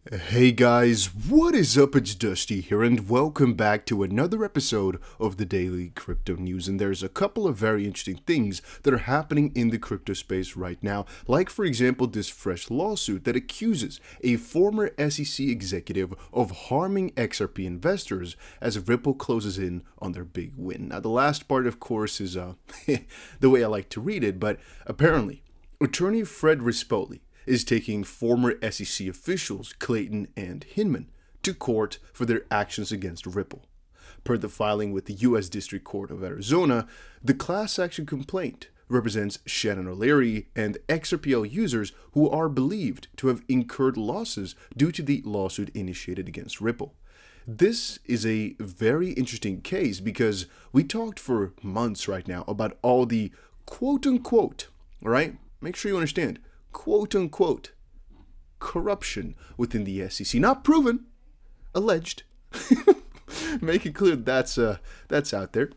Hey guys, what is up? It's Dusty here and welcome back to another episode of the Daily Crypto News. And there's a couple of very interesting things that are happening in the crypto space right now, like for example this fresh lawsuit that accuses a former SEC executive of harming XRP investors as Ripple closes in on their big win. Now the last part of course is the way I like to read it, but apparently attorney Fred Rispoli is taking former SEC officials Clayton and Hinman to court for their actions against Ripple. Per the filing with the U.S. District Court of Arizona, the class action complaint represents Shannon O'Leary and XRPL users who are believed to have incurred losses due to the lawsuit initiated against Ripple. This is a very interesting case because we talked for months right now about all the quote-unquote, right? Make sure you understand, quote-unquote corruption within the SEC. Not proven, alleged. Make it clear that's out there.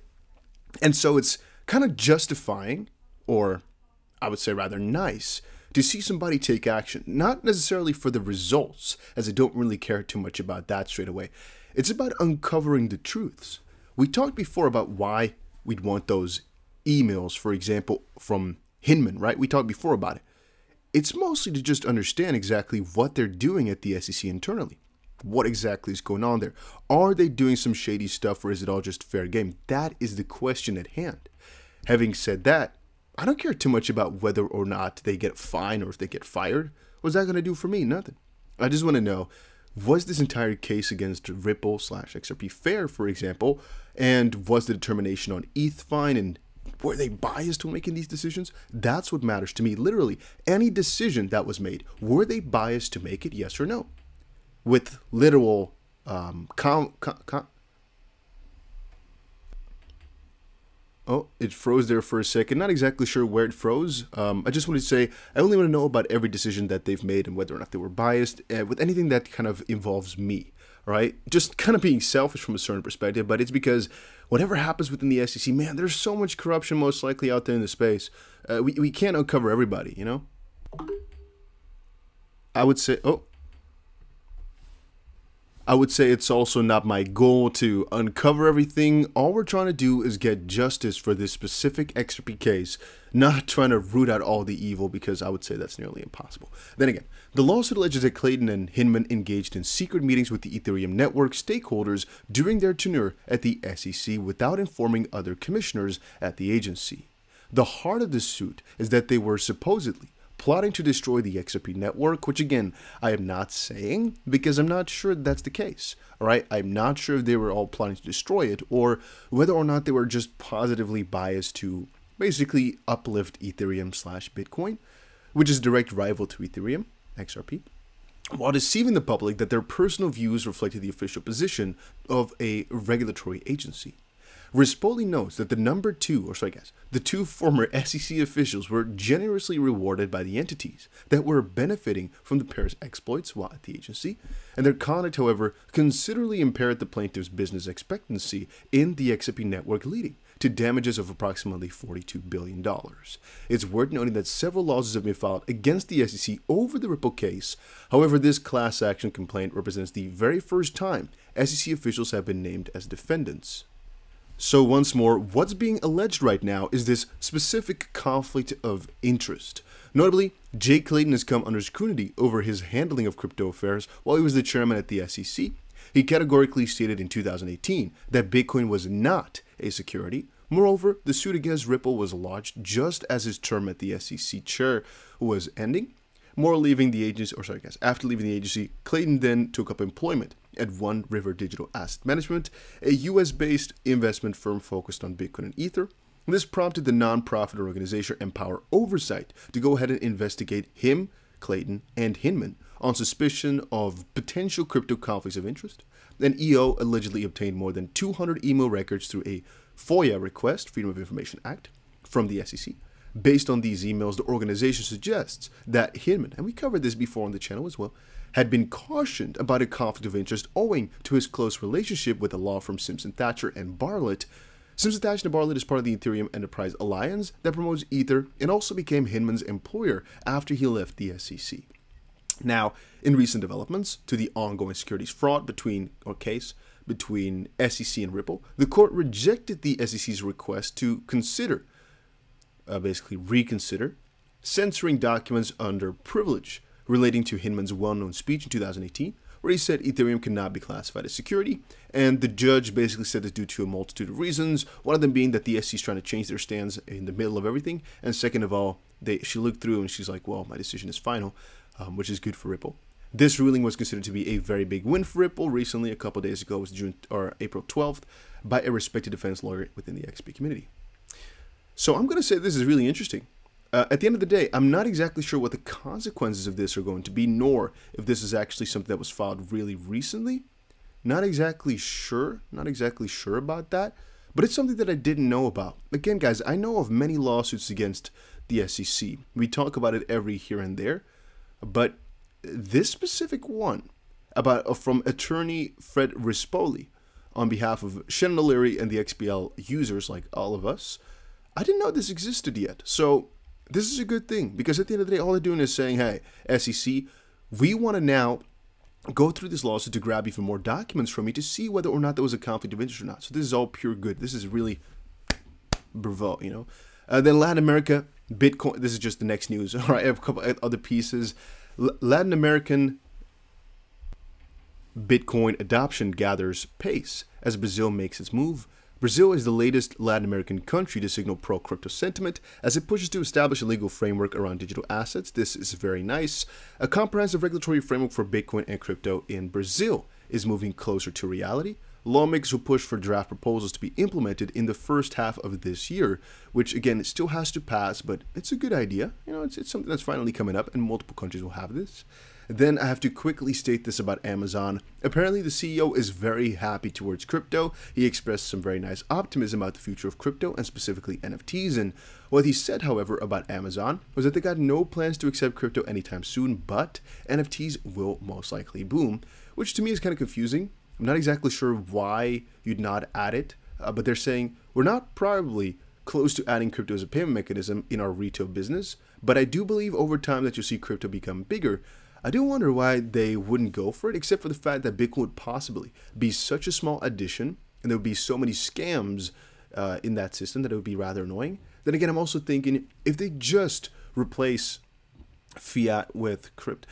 And so it's kind of justifying, or I would say rather nice, to see somebody take action. Not necessarily for the results, as I don't really care too much about that straight away. It's about uncovering the truths. We talked before about why we'd want those emails, for example, from Hinman, right? We talked before about it. It's mostly to just understand exactly what they're doing at the SEC internally. What exactly is going on there? Are they doing some shady stuff or is it all just fair game? That is the question at hand. Having said that, I don't care too much about whether or not they get fined or if they get fired. What's that going to do for me? Nothing. I just want to know, was this entire case against Ripple/XRP fair, for example? And was the determination on ETH fine, and were they biased when making these decisions? That's what matters to me. Literally, any decision that was made, were they biased to make it, yes or no? With literal Oh, it froze there for a second. Not exactly sure where it froze. I just wanted to say, I only want to know about every decision that they've made and whether or not they were biased with anything that kind of involves me, right? Just kind of being selfish from a certain perspective, but it's because whatever happens within the SEC, man, there's so much corruption most likely out there in the space. We can't uncover everybody, you know? I would say, it's also not my goal to uncover everything. All we're trying to do is get justice for this specific XRP case, not trying to root out all the evil, because I would say that's nearly impossible. Then again, the lawsuit alleges that Clayton and Hinman engaged in secret meetings with the Ethereum network stakeholders during their tenure at the SEC without informing other commissioners at the agency. The heart of the suit is that they were supposedly plotting to destroy the XRP network, which again, I am not saying because I'm not sure that's the case, all right? I'm not sure if they were all plotting to destroy it or whether or not they were just positively biased to basically uplift Ethereum/Bitcoin, which is a direct rival to Ethereum, XRP, while deceiving the public that their personal views reflected the official position of a regulatory agency. Rispoli notes that the two former SEC officials were generously rewarded by the entities that were benefiting from the pair's exploits while at the agency, and their conduct, however, considerably impaired the plaintiff's business expectancy in the XRP network, leading to damages of approximately $42 billion. It's worth noting that several lawsuits have been filed against the SEC over the Ripple case. However, this class action complaint represents the very first time SEC officials have been named as defendants. So once more, what's being alleged right now is this specific conflict of interest. Notably, Jay Clayton has come under scrutiny over his handling of crypto affairs while he was the chairman at the SEC. He categorically stated in 2018 that Bitcoin was not a security. Moreover, the suit against Ripple was lodged just as his term at the SEC chair was ending. After leaving the agency, Clayton then took up employment at One River Digital Asset Management, a US-based investment firm focused on Bitcoin and Ether. This prompted the nonprofit organization Empower Oversight to go ahead and investigate him, Clayton, and Hinman on suspicion of potential crypto conflicts of interest. Then EO allegedly obtained more than 200 email records through a FOIA request, Freedom of Information Act, from the SEC. Based on these emails, the organization suggests that Hinman, and we covered this before on the channel as well, had been cautioned about a conflict of interest owing to his close relationship with the law firm Simpson Thacher and Bartlett. Simpson Thacher and Bartlett is part of the Ethereum Enterprise Alliance that promotes Ether and also became Hinman's employer after he left the SEC. Now, in recent developments to the ongoing securities fraud case between SEC and Ripple, the court rejected the SEC's request to basically reconsider censoring documents under privilege relating to Hinman's well-known speech in 2018, where he said Ethereum cannot be classified as security. And the judge basically said this due to a multitude of reasons, one of them being that the SEC is trying to change their stance in the middle of everything, and second of all, she looked through and she's like, well, my decision is final, which is good for Ripple. This ruling was considered to be a very big win for Ripple. Recently, a couple of days ago, was April 12th, by a respected defense lawyer within the XP community. So I'm going to say this is really interesting. At the end of the day, I'm not exactly sure what the consequences of this are going to be, nor if this is actually something that was filed really recently. Not exactly sure about that, but it's something that I didn't know about. Again, guys, I know of many lawsuits against the SEC. We talk about it every here and there, but this specific one from attorney Fred Rispoli on behalf of Shannon O'Leary and the XBL users like all of us, I didn't know this existed yet. So this is a good thing, because at the end of the day, all they're doing is saying, hey, SEC, we want to now go through this lawsuit to grab even more documents from you to see whether or not there was a conflict of interest or not. So this is all pure good. This is really bravo, you know. Then Latin America, Bitcoin, this is just the next news. All right, I have a couple other pieces. Latin American Bitcoin adoption gathers pace as Brazil makes its move. Brazil is the latest Latin American country to signal pro-crypto sentiment as it pushes to establish a legal framework around digital assets. This is very nice. A comprehensive regulatory framework for Bitcoin and crypto in Brazil is moving closer to reality. Lawmakers will push for draft proposals to be implemented in the first half of this year, which again, it still has to pass, but it's a good idea. You know, it's something that's finally coming up, and multiple countries will have this. Then I have to quickly state this about Amazon. Apparently, the CEO is very happy towards crypto. He expressed some very nice optimism about the future of crypto and specifically NFTs. And what he said, however, about Amazon was that they got no plans to accept crypto anytime soon, but NFTs will most likely boom, which to me is kind of confusing. I'm not exactly sure why you'd not add it, but they're saying we're not probably close to adding crypto as a payment mechanism in our retail business, but I do believe over time that you'll see crypto become bigger. I do wonder why they wouldn't go for it, except for the fact that Bitcoin would possibly be such a small addition, and there would be so many scams in that system that it would be rather annoying. Then again, I'm also thinking if they just replace fiat with crypto,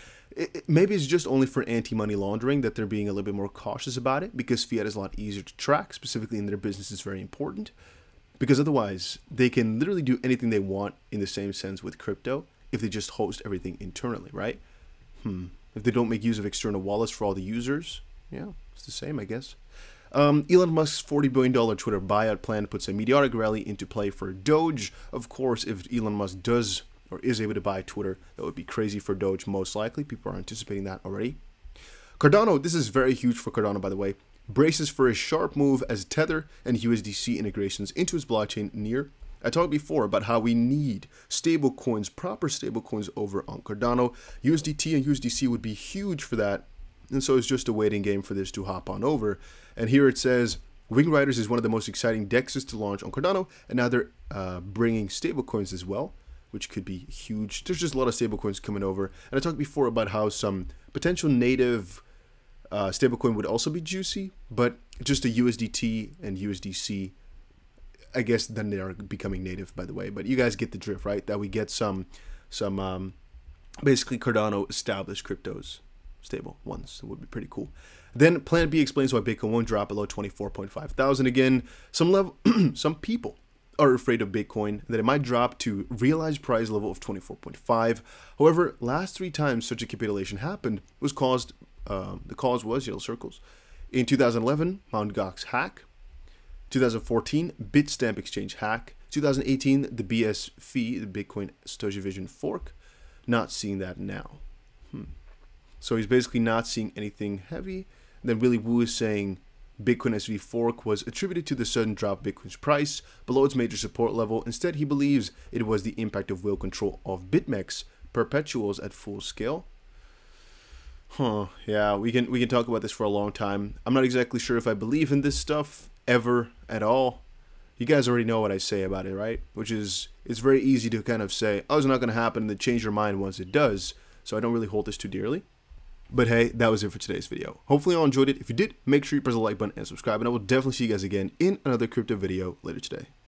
maybe it's just only for anti-money laundering that they're being a little bit more cautious about it, because fiat is a lot easier to track, specifically in their business is very important, because otherwise they can literally do anything they want in the same sense with crypto if they just host everything internally, right? If they don't make use of external wallets for all the users, yeah, it's the same, I guess. Elon Musk's $40 billion Twitter buyout plan puts a meteoric rally into play for Doge. Of course, if Elon Musk does or is able to buy Twitter, that would be crazy for Doge, most likely. People are anticipating that already. Cardano, this is very huge for Cardano, by the way, braces for a sharp move as Tether and USDC integrations into its blockchain near. I talked before about how we need stable coins, proper stable coins over on Cardano. USDT and USDC would be huge for that. And so it's just a waiting game for this to hop on over. And here it says, Wing Riders is one of the most exciting DEXs to launch on Cardano. And now they're bringing stable coins as well, which could be huge. There's just a lot of stable coins coming over. And I talked before about how some potential native stablecoin would also be juicy, but just a USDT and USDC, I guess then they are becoming native, by the way, but you guys get the drift, right? That we get some basically Cardano established cryptos, stable ones. That would be pretty cool. Then Plan B explains why Bitcoin won't drop below 24.5 thousand again. Some people are afraid of Bitcoin, that it might drop to realized price level of 24.5. However, last 3 times such a capitulation happened was caused, the cause was yellow circles. In 2011, Mt. Gox hack. 2014, Bitstamp exchange hack. 2018, the BS fee, the Bitcoin Satoshi Vision fork. Not seeing that now. So he's basically not seeing anything heavy. And then Willy Woo is saying Bitcoin SV fork was attributed to the sudden drop of Bitcoin's price below its major support level. Instead, he believes it was the impact of whale control of BitMEX perpetuals at full scale. Yeah, we can talk about this for a long time. I'm not exactly sure if I believe in this stuff ever at all. You guys already know what I say about it, right? Which is, it's very easy to kind of say, oh, it's not going to happen, and then change your mind once it does. so I don't really hold this too dearly. But hey, that was it for today's video. Hopefully you all enjoyed it. If you did, make sure you press the like button and subscribe, and I will definitely see you guys again in another crypto video later today.